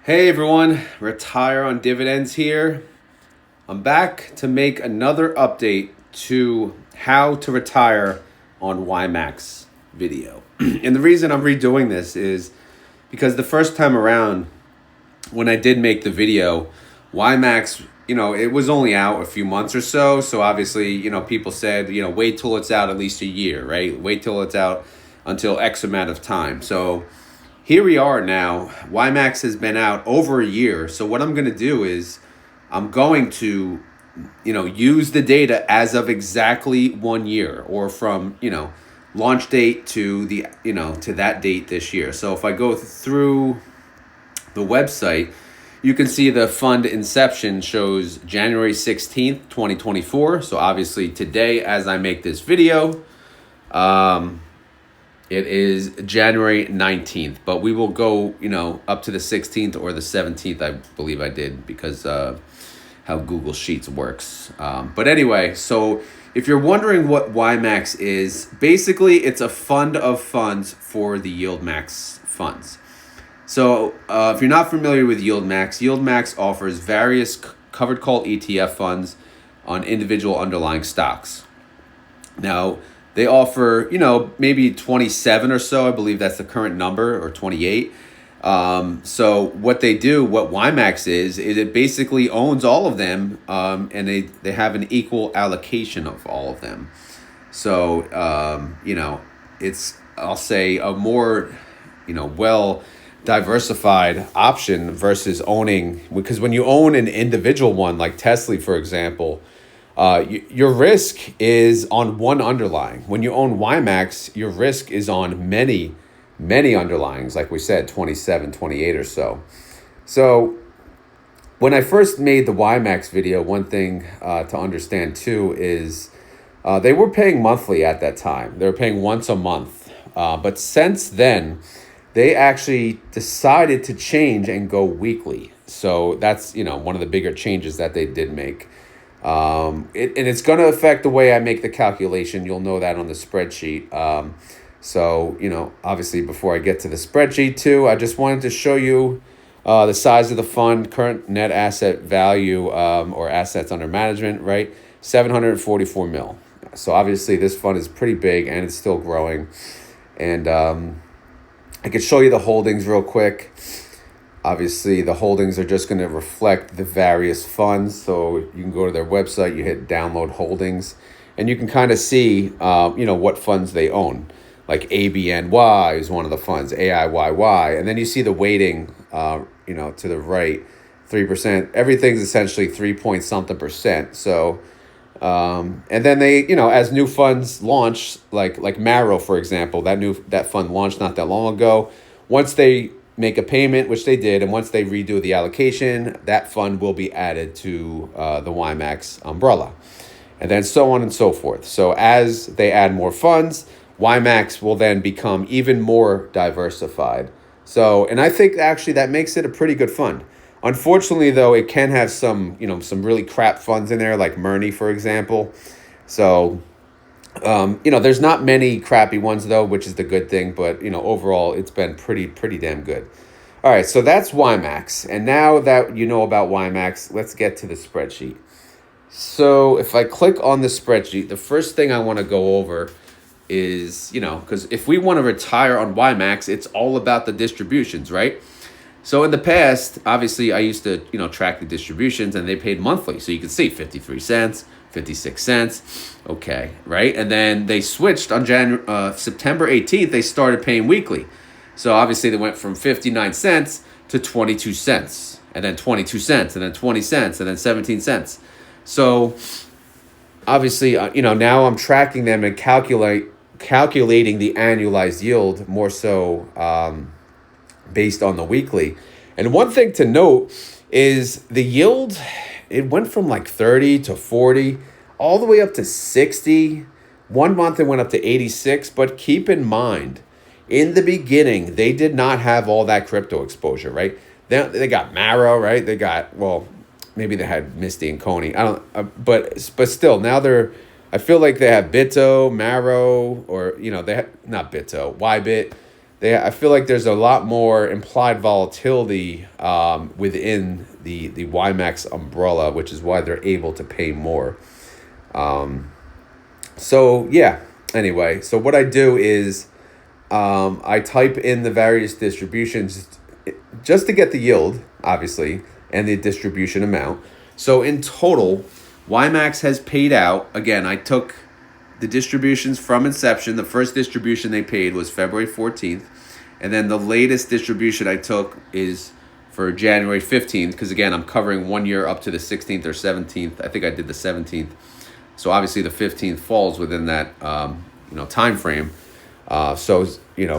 Hey everyone, Retire on Dividends here. I'm back to make another update to how to retire on YMAX video. And the reason I'm redoing this is because the first time around, when I did make the video, YMAX, it was only out a few months or so. So obviously, people said, wait till it's out at least a year, right? Wait till it's out until X amount of time. So here we are now. YMAX has been out over a year. So what I'm going to do is I'm going to, use the data as of exactly 1 year, or from, launch date to to that date this year. So if I go through the website, you can see the fund inception shows January 16th, 2024. So obviously today, as I make this video, it is January 19th, but we will go, up to the 16th or the 17th, I believe I did, because how Google Sheets works. But anyway, so if you're wondering what YMAX is, basically it's a fund of funds for the YieldMax funds. So if you're not familiar with YieldMax, YieldMax offers various covered call ETF funds on individual underlying stocks. Now, they offer, maybe 27 or so. I believe that's the current number, or 28. So what they do, what YMAX is it basically owns all of them, and they have an equal allocation of all of them. So, it's, I'll say, a more, well diversified option versus owning, because when you own an individual one, like Tesla, for example, your risk is on one underlying. When you own YMAX, your risk is on many, many underlyings, like we said, 27, 28 or so. So when I first made the YMAX video, one thing to understand too is they were paying monthly at that time. They were paying once a month. But since then, they actually decided to change and go weekly. So that's, one of the bigger changes that they did make. And it's going to affect the way I make the calculation. You'll know that on the spreadsheet. So, obviously before I get to the spreadsheet too, I just wanted to show you the size of the fund, current net asset value, or assets under management, right? 744 mil. So obviously this fund is pretty big and it's still growing. And I could show you the holdings real quick. Obviously, the holdings are just going to reflect the various funds. So you can go to their website, you hit download holdings, and you can kind of see, what funds they own. Like ABNY is one of the funds, AIYY. And then you see the weighting, to the right, 3%. Everything's essentially 3 point something percent. So, and then they, as new funds launch, like Marrow, for example, that fund launched not that long ago. Once they make a payment, which they did, and once they redo the allocation, that fund will be added to the YMAX umbrella, and then so on and so forth. So as they add more funds, YMAX will then become even more diversified. So, and I think actually that makes it a pretty good fund. Unfortunately, though, it can have some really crap funds in there, like Murney, for example. So, there's not many crappy ones, though, which is the good thing. But, overall, it's been pretty damn good. All right, so that's YMAX. And now that you know about YMAX, let's get to the spreadsheet. So if I click on the spreadsheet, the first thing I want to go over is, because if we want to retire on YMAX, it's all about the distributions, right? So in the past, obviously, I used to, track the distributions, and they paid monthly. So you can see 53 cents, 56 cents. Okay, right? And then they switched on September 18th, they started paying weekly. So obviously, they went from 59 cents to 22 cents, and then 22 cents, and then 20 cents, and then 17 cents. So obviously, now I'm tracking them and calculating the annualized yield more so based on the weekly. And one thing to note is the yield, it went from like 30 to 40, all the way up to 60. 1 month it went up to 86, but keep in mind, in the beginning, they did not have all that crypto exposure, right? They got Marrow, right? They got, well, maybe they had Misty and Coney. But still, now I feel like they have Bitto, Marrow, or, they have, not Bitto, Ybit. I feel like there's a lot more implied volatility within the YMAX umbrella, which is why they're able to pay more. So yeah, anyway, so what I do is I type in the various distributions just to get the yield, obviously, and the distribution amount. So in total, YMAX has paid out, again, I took the distributions from inception. The first distribution they paid was February 14th. And then the latest distribution I took is for January 15th, because again, I'm covering 1 year up to the 16th or 17th. I think I did the 17th. So obviously the 15th falls within that time frame. So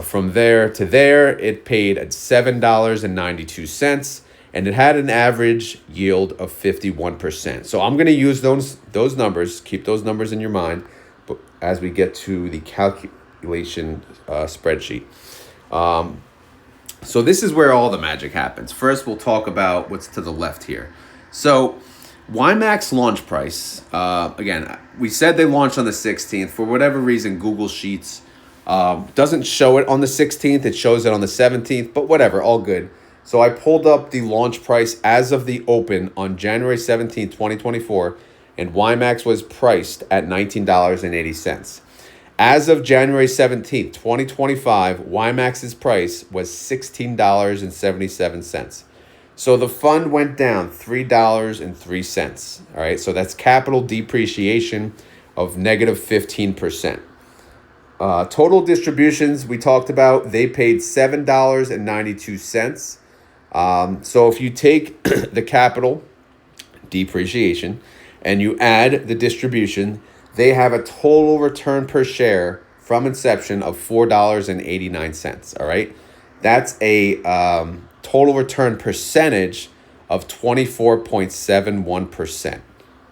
from there to there, it paid at $7.92, and it had an average yield of 51%. So I'm going to use those numbers. Keep those numbers in your mind, but as we get to the calculation spreadsheet. So this is where all the magic happens. First, we'll talk about what's to the left here. So YMAX launch price, again, we said they launched on the 16th. For whatever reason, Google Sheets doesn't show it on the 16th. It shows it on the 17th, but whatever, all good. So I pulled up the launch price as of the open on January 17th, 2024, and YMAX was priced at $19.80. As of January 17th, 2025, YMAX's price was $16.77. So the fund went down $3.03. All right, so that's capital depreciation of negative 15%. Total distributions we talked about, they paid $7.92. So if you take the capital depreciation and you add the distribution, they have a total return per share from inception of $4.89. All right, that's a total return percentage of 24.71%.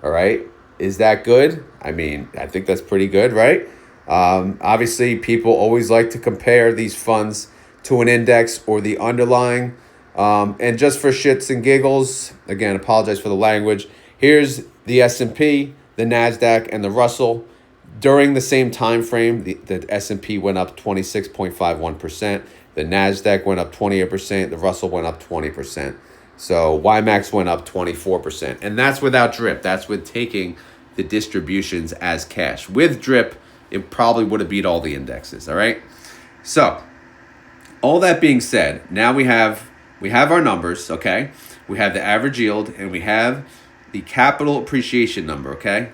All right, is that good? I mean, I think that's pretty good, right? Obviously, people always like to compare these funds to an index or the underlying. And just for shits and giggles, again, apologize for the language. Here's the S&P, the NASDAQ, and the Russell. During the same time frame, the S&P went up 26.51%. The NASDAQ went up 28%. The Russell went up 20%. So YMAX went up 24%. And that's without DRIP. That's with taking the distributions as cash. With DRIP, it probably would have beat all the indexes, all right? So all that being said, now we have our numbers, okay? We have the average yield, and we have the capital appreciation number, okay?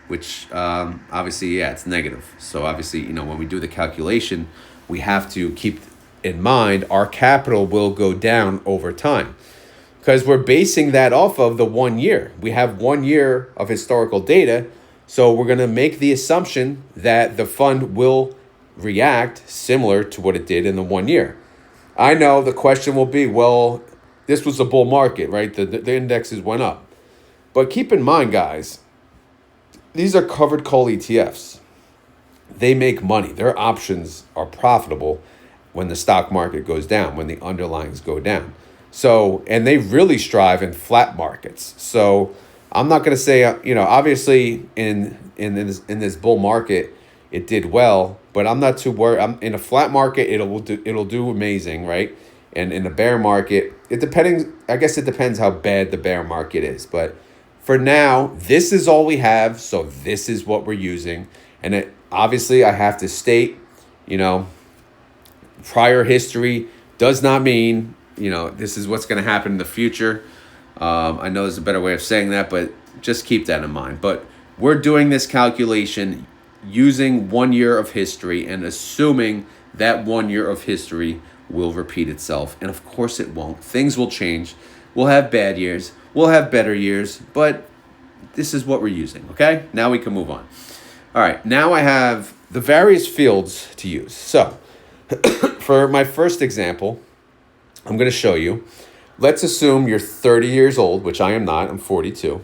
Which obviously, yeah, it's negative. So obviously, when we do the calculation, we have to keep in mind our capital will go down over time, because we're basing that off of the 1 year. We have 1 year of historical data, so we're going to make the assumption that the fund will react similar to what it did in the 1 year. I know the question will be, well, this was a bull market, right? The indexes went up. But keep in mind, guys, these are covered call ETFs. They make money. Their options are profitable when the stock market goes down, when the underlyings go down. So, and they really strive in flat markets. So I'm not going to say, obviously in this bull market, it did well, but I'm not too worried. In a flat market, it'll do amazing, right? And in a bear market, I guess it depends how bad the bear market is. But for now, this is all we have, so this is what we're using. And obviously, I have to state, prior history does not mean, this is what's going to happen in the future. I know there's a better way of saying that, but just keep that in mind. But we're doing this calculation using 1 year of history and assuming that 1 year of history will repeat itself. And of course it won't. Things will change. We'll have bad years. We'll have better years. But this is what we're using, okay? Now we can move on. All right, now I have the various fields to use. So for my first example, I'm going to show you. Let's assume you're 30 years old, which I am not. I'm 42.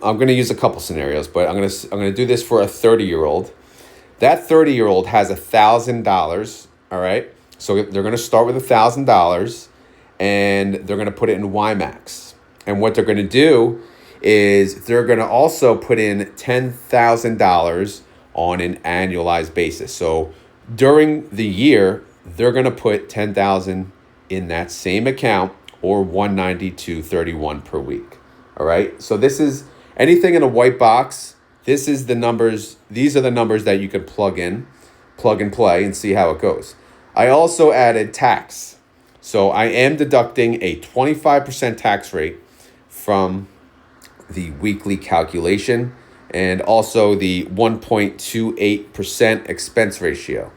I'm going to use a couple scenarios, but I'm going to do this for a 30-year-old. That 30-year-old has $1,000, all right? So they're going to start with $1,000, and they're going to put it in YMAX. And what they're going to do is they're going to also put in $10,000 on an annualized basis. So during the year, they're going to put 10,000 in that same account, or 192.31 per week. All right. So this is anything in a white box. This is the numbers. These are the numbers that you can plug in, plug and play, and see how it goes. I also added tax. So I am deducting a 25% tax rate from the weekly calculation, and also the 1.28% expense ratio.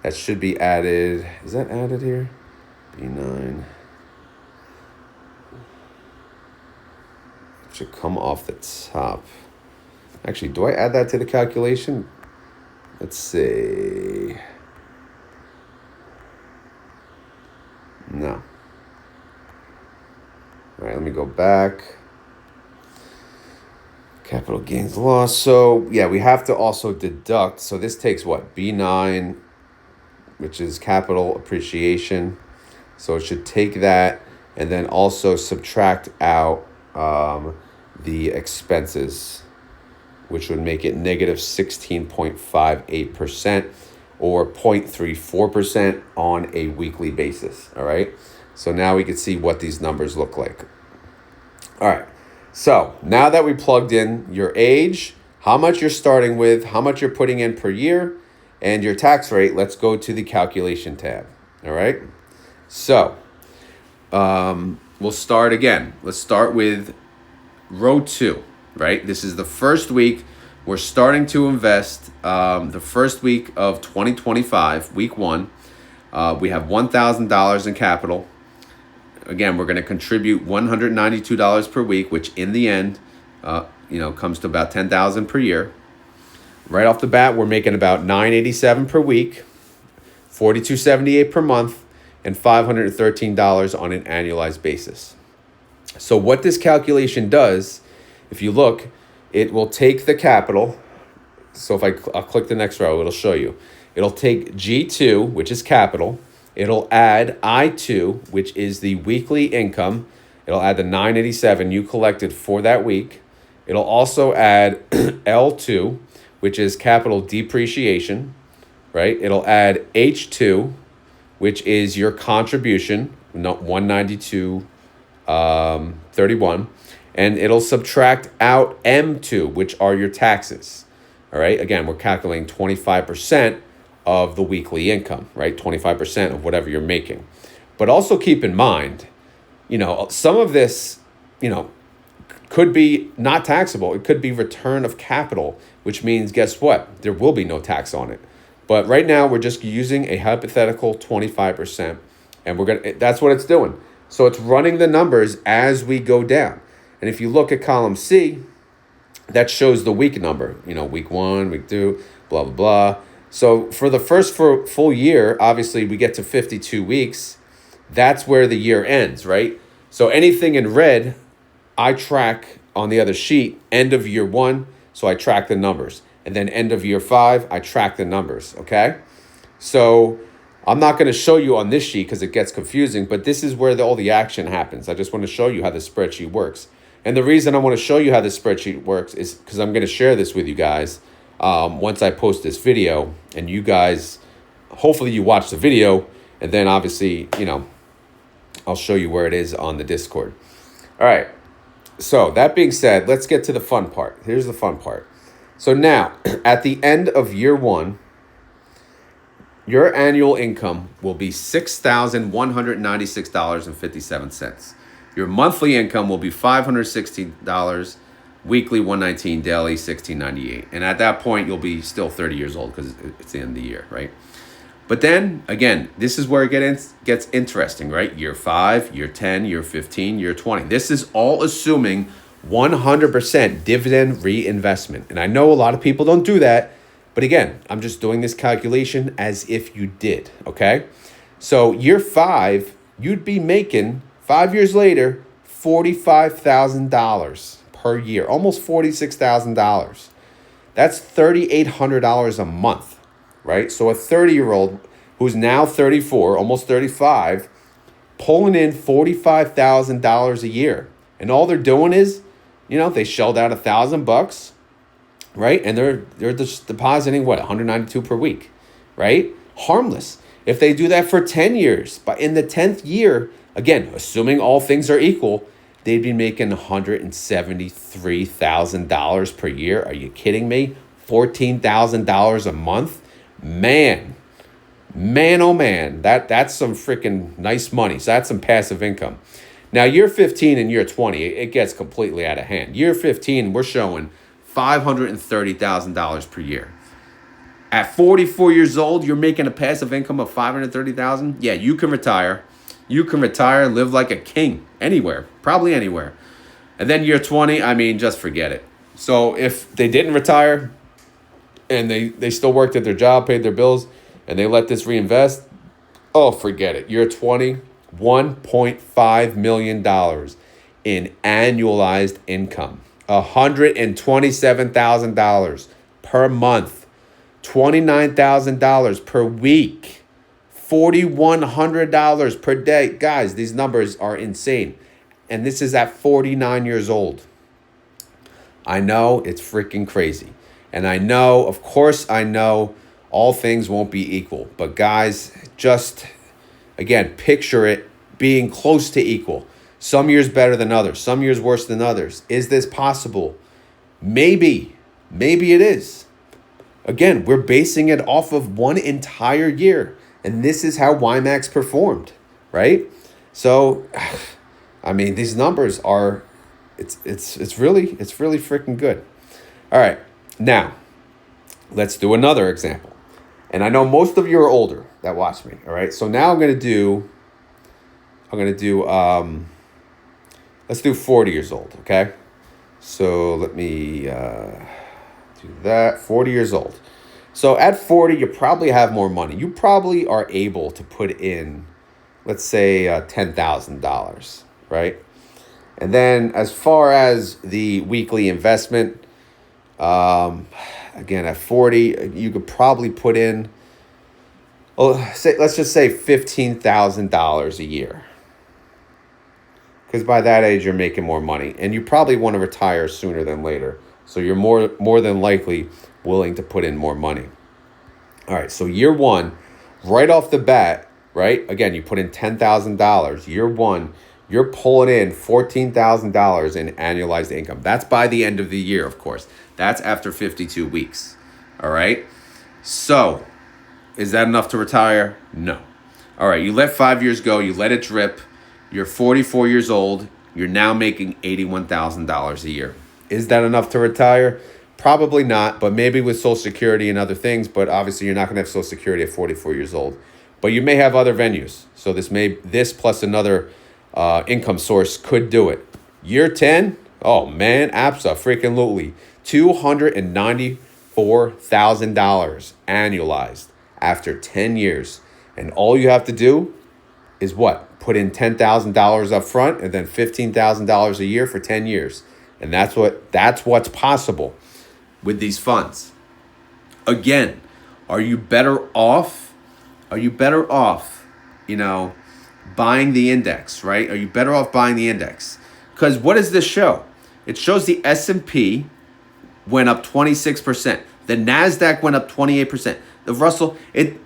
That should be added. Is that added here? B9. Should come off the top. Actually, do I add that to the calculation? Let's see. No. All right, let me go back. Capital gains loss. So, yeah, we have to also deduct. So this takes what? B9, which is capital appreciation. So it should take that and then also subtract out the expenses, which would make it negative 16.58% or 0.34% on a weekly basis. All right. So now we can see what these numbers look like. All right. So now that we plugged in your age, how much you're starting with, how much you're putting in per year, and your tax rate, let's go to the calculation tab. All right. So we'll start again. Let's start with row 2, right? This is the first week. We're starting to invest the first week of 2025, week 1. We have $1,000 in capital. Again, we're going to contribute $192 per week, which in the end, comes to about $10,000 per year. Right off the bat, we're making about $987 per week, $42.78 per month, and $513 on an annualized basis. So what this calculation does, if you look, it will take the capital. So if I'll click the next row, it'll show you. It'll take G2, which is capital. It'll add I2, which is the weekly income. It'll add the $987 you collected for that week. It'll also add L2, which is capital depreciation, right? It'll add H2, which is your contribution, not 192.31, and it'll subtract out M2, which are your taxes. All right. Again, we're calculating 25% of the weekly income, right? 25% of whatever you're making. But also keep in mind, some of this, could be not taxable. It could be return of capital, which means, guess what? There will be no tax on it. But right now we're just using a hypothetical 25%, and that's what it's doing. So it's running the numbers as we go down. And if you look at column C, that shows the week number, week 1, week 2, blah, blah, blah. So for the first full year, obviously we get to 52 weeks. That's where the year ends, right? So anything in red, I track on the other sheet, end of year 1, so I track the numbers. And then end of year 5, I track the numbers, okay? So I'm not going to show you on this sheet because it gets confusing, but this is where all the action happens. I just want to show you how the spreadsheet works. And the reason I want to show you how the spreadsheet works is because I'm going to share this with you guys once I post this video. And you guys, hopefully you watch the video, and then obviously, I'll show you where it is on the Discord. All right. So that being said, let's get to the fun part. Here's the fun part. So now, at the end of year 1, your annual income will be $6,196.57. Your monthly income will be $516, weekly $119, daily $16.98. And at that point, you'll be still 30 years old because it's the end of the year, right? But then, again, this is where it gets interesting, right? Year 5, year 10, year 15, year 20. This is all assuming 100% dividend reinvestment. And I know a lot of people don't do that. But again, I'm just doing this calculation as if you did, okay? So year 5, you'd be making, 5 years later, $45,000 per year, almost $46,000. That's $3,800 a month. Right? So a 30-year-old who's now 34, almost 35, pulling in $45,000 a year. And all they're doing is, they shelled out $1,000, right? And they're just depositing $192 per week, right? harmless. If they do that for 10 years, but in the 10th year, again, assuming all things are equal, they'd be making $173,000 per year. Are you kidding me? $14,000 a month? Man, oh man, that's some freaking nice money. So that's some passive income. Now, year 15 and year 20, it gets completely out of hand. Year 15, we're showing $530,000 per year. At 44 years old, you're making a passive income of $530,000. Yeah, you can retire. You can retire, live like a king anywhere, probably anywhere. And then year 20, I mean, just forget it. So if they didn't retire and they still worked at their job, paid their bills, and they let this reinvest, oh, forget it. Year 20, $1.5 million in annualized income. $127,000 per month. $29,000 per week. $4,100 per day. Guys, these numbers are insane. And this is at 49 years old. I know it's freaking crazy. And I know, of course, I know all things won't be equal. But guys, just, again, picture it being close to equal. Some years better than others. Some years worse than others. Is this possible? Maybe. Maybe it is. Again, we're basing it off of one entire year. And this is how YMAX performed, right? So, I mean, these numbers are, it's really freaking good. All right, now, let's do another example. And I know most of you are older that watch me, all right? So now let's do 40 years old, okay? So let me do that, 40 years old. So at 40, you probably have more money. You probably are able to put in, let's say, $10,000, right? And then as far as the weekly investment, again, at 40, you could probably put in, let's just say $15,000 a year. Because by that age, you're making more money. And you probably want to retire sooner than later. So you're more than likely willing to put in more money. All right, so year one, right off the bat, right? Again, you put in $10,000. Year one, you're pulling in $14,000 in annualized income. That's by the end of the year, of course. That's after 52 weeks. All right? So, is that enough to retire? No. All right, you let 5 years go. You let it drip. You're 44 years old. You're now making $81,000 a year. Is that enough to retire? Probably not, but maybe with Social Security and other things. But obviously, you're not going to have Social Security at 44 years old. But you may have other venues. So this plus another income source could do it. Year 10, oh man, abso-freaking-lutely. $294,000 annualized after 10 years. And all you have to do is what? Put in $10,000 up front and then $15,000 a year for 10 years. And that's what's possible with these funds. Again, are you better off? Buying the index, right? Are you better off buying the index? Because what does this show? It shows the S&P went up 26%. The NASDAQ went up 28%. The Russell,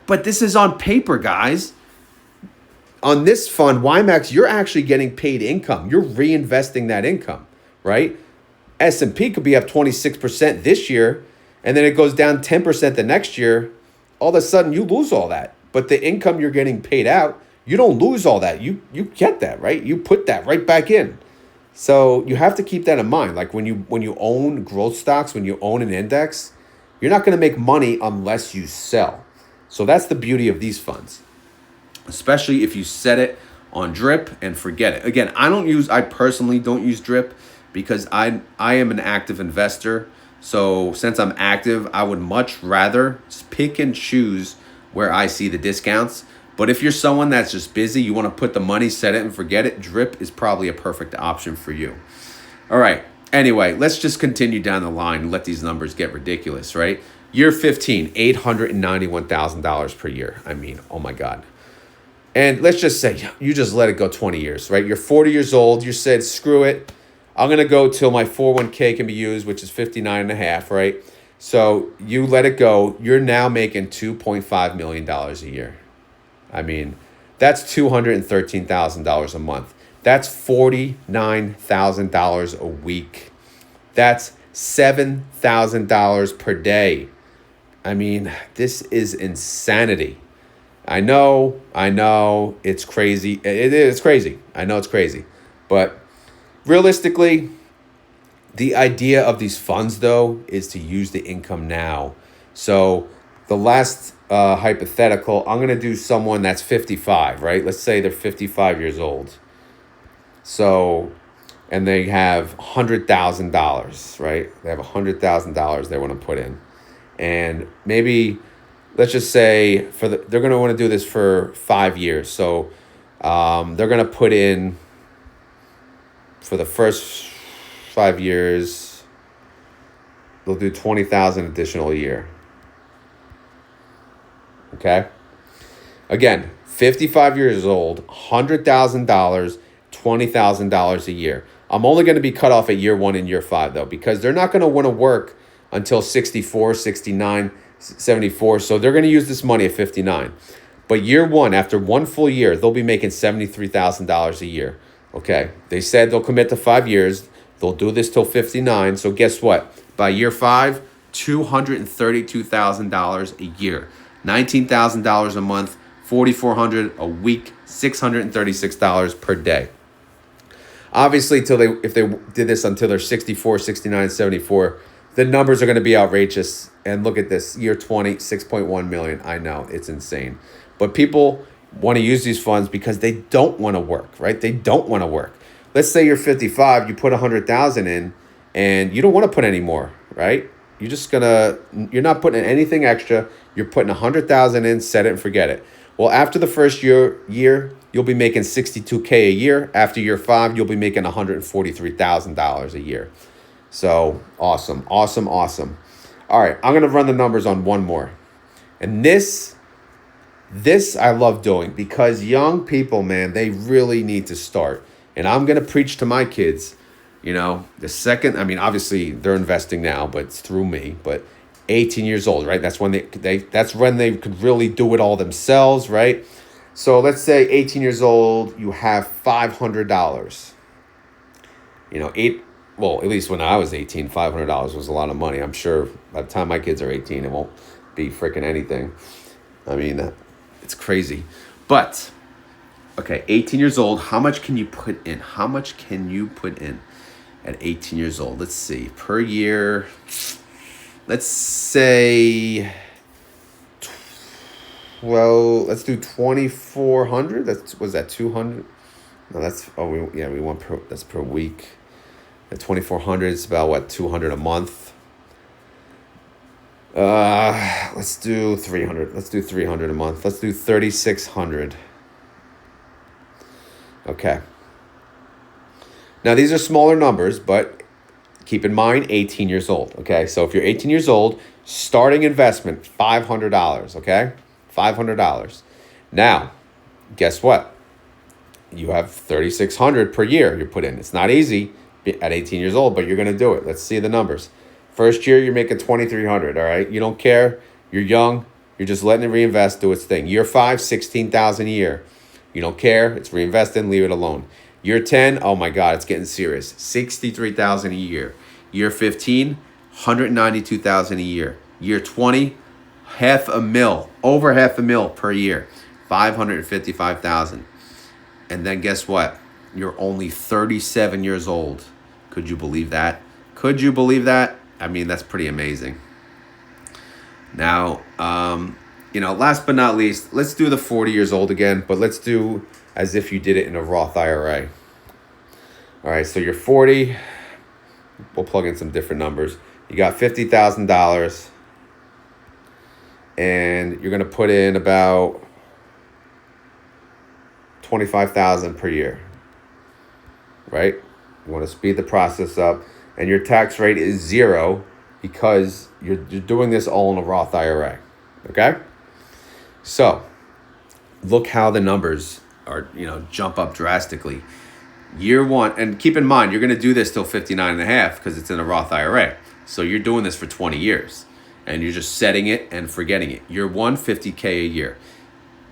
but this is on paper, guys. On this fund, YMAX, you're actually getting paid income. You're reinvesting that income, right? S&P could be up 26% this year, and then it goes down 10% the next year. All of a sudden, you lose all that. But the income you're getting paid out, you don't lose all that. You get that, right? You put that right back in. So you have to keep that in mind. Like when you own growth stocks, when you own an index, you're not going to make money unless you sell. So that's the beauty of these funds, especially if you set it on drip and forget it. Again, I personally don't use drip because I am an active investor. So since I'm active, I would much rather pick and choose where I see the discounts. But if you're someone that's just busy, you want to put the money, set it and forget it, drip is probably a perfect option for you. All right. Anyway, let's just continue down the line and let these numbers get ridiculous, right? Year 15, $891,000 per year. I mean, oh my God. And let's just say you just let it go 20 years, right? You're 40 years old. You said, screw it. I'm going to go till my 401k can be used, which is 59 and a half, right? So you let it go. You're now making $2.5 million a year. I mean, that's $213,000 a month. That's $49,000 a week. That's $7,000 per day. I mean, this is insanity. I know, it's crazy. It is crazy. I know it's crazy. But realistically, the idea of these funds, though, is to use the income now. So the last hypothetical, I'm going to do someone that's 55, right? Let's say they're 55 years old. So, and they have $100,000, right? They have $100,000 they want to put in. And maybe, let's just say, they're going to want to do this for 5 years. So they're going to put in, for the first 5 years, they'll do 20,000 additional a year. Okay? Again, 55 years old, $100,000, $20,000 a year. I'm only going to be cut off at year 1 and year 5, though, because they're not going to want to work until 64, 69, 74. So they're going to use this money at 59. But year 1, after 1 full year, they'll be making $73,000 a year. Okay? They said they'll commit to 5 years. They'll do this till 59. So guess what? By year 5, $232,000 a year. $19,000 a month, $4,400 a week, $636 per day. Obviously, if they did this until they're 64, 69, 74, the numbers are going to be outrageous. And look at this, year 20, 6.1 million. I know, it's insane. But people want to use these funds because they don't want to work, right? They don't want to work. Let's say you're 55, you put 100,000 in, and you don't want to put any more, right? You're not putting in anything extra. You're putting 100,000 in, set it and forget it. Well, after the first year, you'll be making $62K a year. After year 5, you'll be making $143,000 a year. So awesome. All right, I'm going to run the numbers on one more. And this I love doing because young people, man, they really need to start. And I'm going to preach to my kids, the second, obviously they're investing now, but it's through me, but 18 years old, right? That's when they could really do it all themselves, right? So let's say 18 years old, you have $500. At least when I was 18, $500 was a lot of money. I'm sure by the time my kids are 18, it won't be freaking anything. It's crazy. But, okay, 18 years old, how much can you put in? How much can you put in at 18 years old? Let's see, per year, let's say, let's do 2,400. Was that 200? No, we want that's per week. At 2,400, it's about what, 200 a month. Let's do 300. Let's do 300 a month. Let's do 3,600. Okay. Now these are smaller numbers, but keep in mind 18 years old. Okay, so if you're 18 years old, starting investment $500. Okay, $500. Now, guess what? You have 3,600 per year you put in. It's not easy at 18 years old, but you're going to do it. Let's see the numbers. First year, you're making 2,300, all right? You don't care. You're young. You're just letting it reinvest, do its thing. Year 5, 16,000 a year. You don't care. It's reinvesting, leave it alone. Year 10, oh my God, it's getting serious. 63,000 a year. Year 15, 192,000 a year. Year 20, $500,000, over $500,000 per year. 555,000. And then guess what? You're only 37 years old. Could you believe that? That's pretty amazing. Now, last but not least, let's do the 40 years old again, but let's do as if you did it in a Roth IRA. All right, so you're 40. We'll plug in some different numbers. You got $50,000, and you're going to put in about $25,000 per year, right? You want to speed the process up, and your tax rate is 0 because you're doing this all in a Roth IRA, okay? So look how the numbers are, jump up drastically. Year 1, and keep in mind, you're going to do this till 59 and a half because it's in a Roth IRA. So you're doing this for 20 years. and you're just setting it and forgetting it. Year one, $50K a year.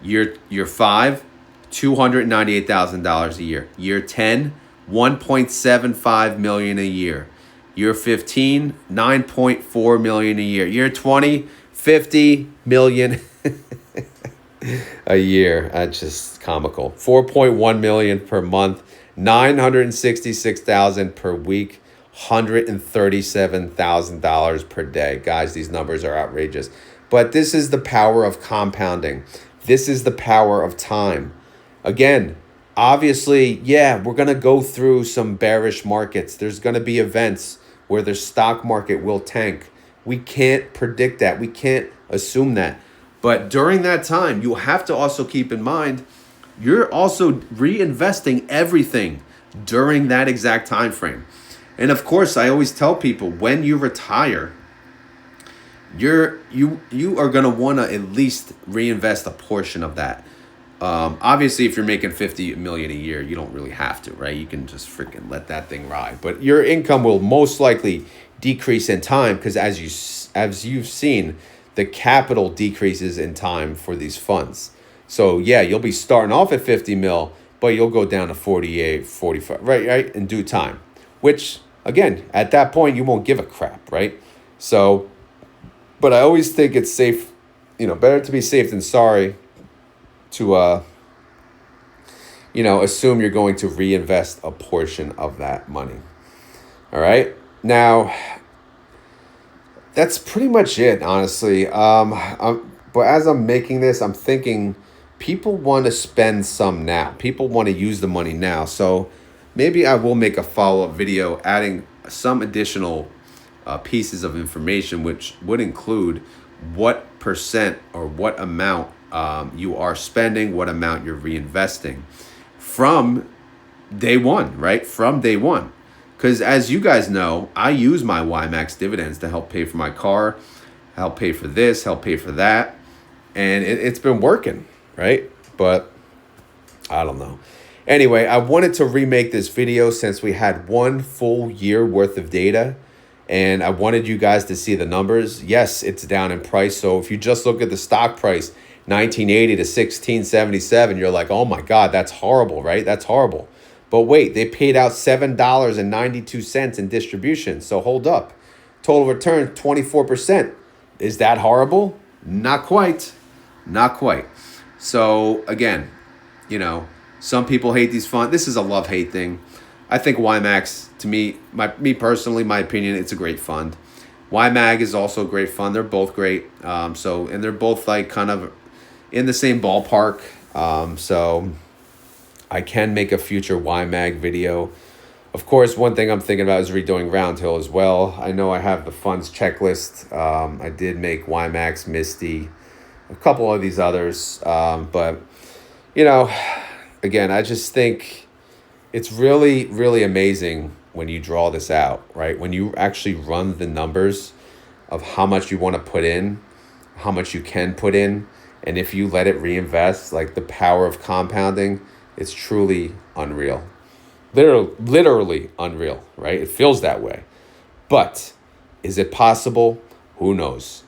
Year five, $298,000 a year. Year 10, $1.75 million a year. Year 15, $9.4 million a year. Year 20, $50 million a year. That's just comical. $4.1 million per month, $966,000 per week, $137,000 per day. Guys, these numbers are outrageous. But this is the power of compounding. This is the power of time. Again, obviously, yeah, we're going to go through some bearish markets. There's going to be events where the stock market will tank. We can't predict that. We can't assume that. But during that time, you have to also keep in mind, you're also reinvesting everything during that exact time frame. And of course, I always tell people, when you retire, you are going to want to at least reinvest a portion of that. Obviously, if you're making $50 million a year, you don't really have to, right? You can just freaking let that thing ride. But your income will most likely decrease in time because as you've seen, the capital decreases in time for these funds. So yeah, you'll be starting off at 50 mil, but you'll go down to 48, 45, right, in due time. Which, again, at that point, you won't give a crap, right? So, but I always think it's safe, better to be safe than sorry to, assume you're going to reinvest a portion of that money. All right. Now, that's pretty much it, honestly. But as I'm making this, I'm thinking people want to spend some now. People want to use the money now. So maybe I will make a follow-up video adding some additional pieces of information, which would include what percent or what amount you are spending, what amount you're reinvesting from day one, right? From day one. Because as you guys know, I use my YMAX dividends to help pay for my car, help pay for this, help pay for that. And it's been working, right? But I don't know. Anyway, I wanted to remake this video since we had 1 full year worth of data. And I wanted you guys to see the numbers. Yes, it's down in price. So if you just look at the stock price, 1980 to 1677, you're like, oh my God, that's horrible, right? That's horrible. But wait, they paid out $7.92 in distribution. So hold up. Total return, 24%. Is that horrible? Not quite. Not quite. So again, some people hate these funds. This is a love-hate thing. I think YMAX, to me personally, my opinion, it's a great fund. YMAG is also a great fund. They're both great. And they're both like kind of in the same ballpark. So I can make a future YMAG video. Of course, one thing I'm thinking about is redoing Roundhill as well. I know I have the funds checklist. I did make YMAX, Misty, a couple of these others. But, again, I just think it's really, really amazing when you draw this out, right? When you actually run the numbers of how much you want to put in, how much you can put in, and if you let it reinvest, like the power of compounding, it's truly unreal. Literally unreal, right? It feels that way. But is it possible? Who knows?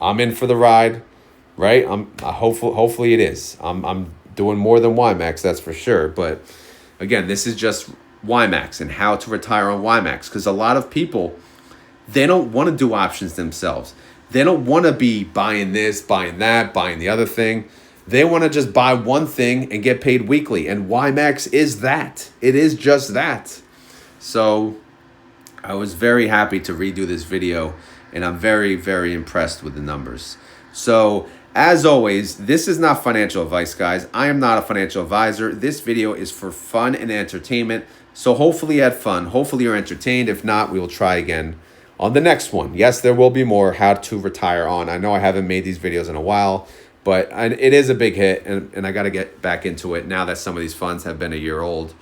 I'm in for the ride, right? Hopefully it is. I'm doing more than YMAX, that's for sure. But again, this is just YMAX and how to retire on YMAX, because a lot of people, they don't want to do options themselves. They don't want to be buying this, buying that, buying the other thing. They want to just buy one thing and get paid weekly. And YMAX is that. It is just that. So I was very happy to redo this video, and I'm very, very impressed with the numbers. So as always, this is not financial advice, guys. I am not a financial advisor. This video is for fun and entertainment. So hopefully you had fun. Hopefully you're entertained. If not, we will try again on the next one. Yes, there will be more how to retire on. I know I haven't made these videos in a while, but it is a big hit, and I got to get back into it now that some of these funds have been a year old,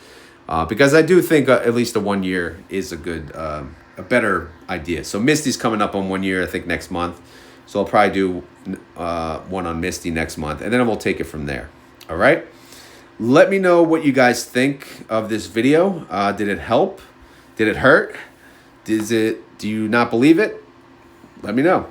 because I do think at least a 1 year is a good, a better idea. So Misty's coming up on 1 year, I think next month. So I'll probably do one on Misty next month, and then we'll take it from there. All right. Let me know what you guys think of this video. Did it help? Did it hurt? Do you not believe it? Let me know.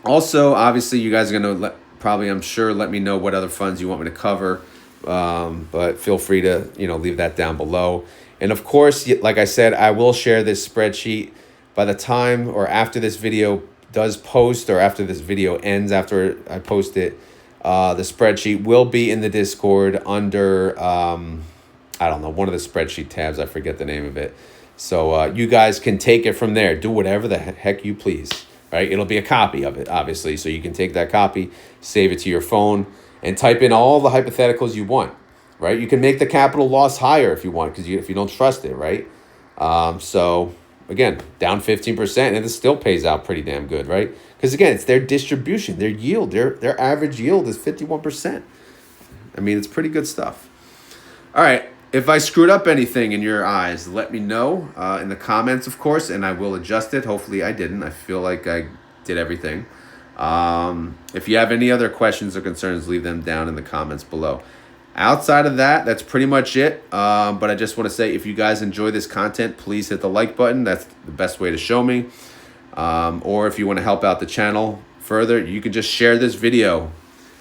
Also, obviously, you guys are going to probably, I'm sure, let me know what other funds you want me to cover. But feel free to, leave that down below. And of course, like I said, I will share this spreadsheet by the time or after this video does post, or after this video ends, after I post it. The spreadsheet will be in the Discord under, I don't know, one of the spreadsheet tabs. I forget the name of it. So you guys can take it from there. Do whatever the heck you please. Right? It'll be a copy of it, obviously. So you can take that copy, save it to your phone, and type in all the hypotheticals you want. Right? You can make the capital loss higher if you want, because if you don't trust it, right? So again, down 15%, and it still pays out pretty damn good, right? Because again, it's their distribution, their yield, their average yield is 51%. I mean, it's pretty good stuff. All right. If I screwed up anything in your eyes, let me know in the comments, of course, and I will adjust it. Hopefully I didn't. I feel like I did everything. If you have any other questions or concerns, leave them down in the comments below. Outside of that, that's pretty much it. But I just want to say, if you guys enjoy this content, please hit the like button. That's the best way to show me. Or if you want to help out the channel further, you can just share this video.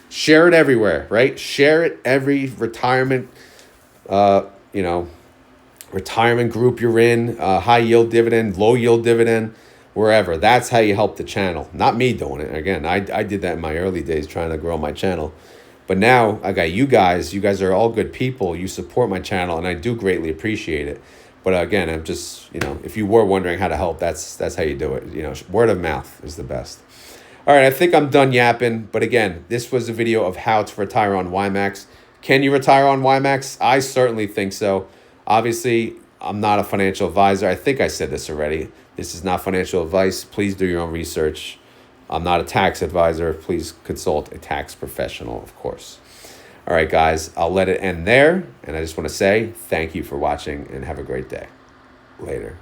Share it everywhere, right? Share it every retirement retirement group you're in, high yield dividend, low yield dividend, wherever. That's how you help the channel. Not me doing it. Again, I did that in my early days trying to grow my channel. But now I got you guys. You guys are all good people. You support my channel, and I do greatly appreciate it. But again, I'm just, if you were wondering how to help, that's how you do it. Word of mouth is the best. All right, I think I'm done yapping. But again, this was a video of how to retire on YMAX. Can you retire on YMAX? I certainly think so. Obviously, I'm not a financial advisor. I think I said this already. This is not financial advice. Please do your own research. I'm not a tax advisor. Please consult a tax professional, of course. All right, guys, I'll let it end there. And I just want to say thank you for watching and have a great day. Later.